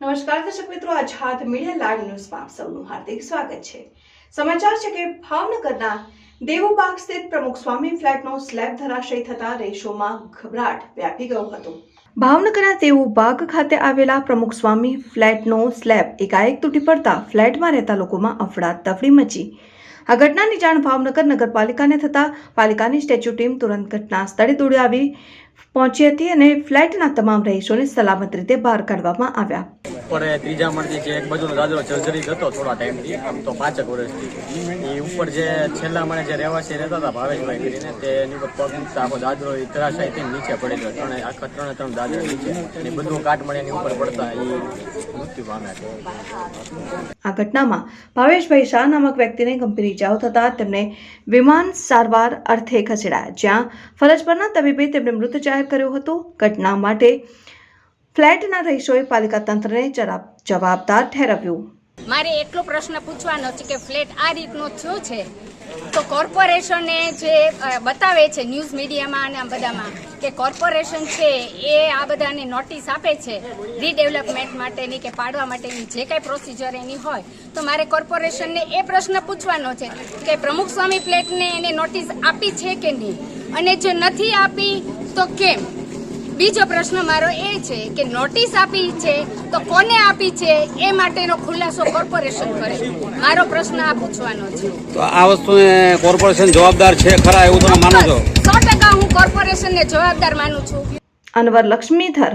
નમસ્કાર દર્શક મિત્રો, આઝાદ મીડિયા લાઈવ ન્યૂઝમાં આપ સૌનું હાર્દિક સ્વાગત છે। સમાચાર છે કે ભાવનગરના દેવુબાગ સ્થિત પ્રમુખ સ્વામી ફ્લેટનો સ્લેબ ધરાશયી થતા રહીશોમાં ગભરાટ વ્યાપી ગયો હતો। ભાવનગરના દેવુબાગ ખાતે આવેલા પ્રમુખ સ્વામી ફ્લેટનો સ્લેબ એકાએક તૂટી પડતા ફ્લેટમાં રહેતા લોકોમાં અફડાતફડી મચી। આ ઘટનાની જાણ ભાવનગર નગરપાલિકાને થતા પાલિકાની સ્ટેચ્યુ ટીમ તુરંત ઘટના સ્થળે દોડી આવી પહોંચી હતી અને ફ્લેટના તમામ રહીશોને સલામત રીતે બહાર કાઢવામાં આવ્યા। ઉપર ત્રીજા માળથી જે એક બાજુનો દાદરો જર્જરિત હતો થોડા ટાઈમથી, આમ તો 5 વર્ષથી એ ઉપર જે છેલ્લા માળે જે રહેવાસી રહેતા હતા ભાવેશભાઈ કરીને, તેની ઉપર પગ મૂકતા આખો દાદરો ધરાશાયી થઈને નીચે પડી ગયો। આખા ત્રણ દાદરા નીચે અને બધું કાટ મળે એની ઉપર પડતા એ મૃત્યુ પામ્યા। આ ઘટનામાં ભાવેશભાઈ શાહ નામક વ્યક્તિને ગંભીર ઇજાઓ થતા તેમને વિમાન સારવાર અર્થે ખસેડાયા, જ્યાં ફરજ પરના તબીબે તેમને મૃત જાહેર કર્યો હતો। ઘટના માટે ફ્લેટના રહીશોએ પાલિકા તંત્રને જવાબદાર ઠેરવ્યું। મારે એટલો પ્રશ્ન પૂછવાનો છે કે ફ્લેટ આ રીતનો થયો છે તો કોર્પોરેશને જે બતાવે છે ન્યૂઝ મીડિયામાં અને આ બધામાં કે કોર્પોરેશન છે એ આ બધાને નોટિસ આપે છે રીડેવલપમેન્ટ માટેની કે પાડવા માટેની જે કાંઈ પ્રોસિજર એની હોય, તો મારે કોર્પોરેશનને એ પ્રશ્ન પૂછવાનો છે કે પ્રમુખ સ્વામી ફ્લેટને એને નોટિસ આપી છે કે નહીં, અને જો નથી આપી તો કેમ। બીજો પ્રશ્ન મારો એ છે કે નોટિસ આપી છે તો કોને આપી છે એ માટેનો ખુલાસો કોર્પોરેશન કરે। મારો પ્રશ્ન આ પૂછવાનો છે। તો આ વસ્તુને કોર્પોરેશન જવાબદાર છે ખરા, એવું તમે માનો છો? 100% હું કોર્પોરેશનને જવાબદાર માનું છું। અનવર લક્ષ્મીધર,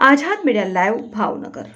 આઝાદ મીડિયા લાઈવ, ભાવનગર।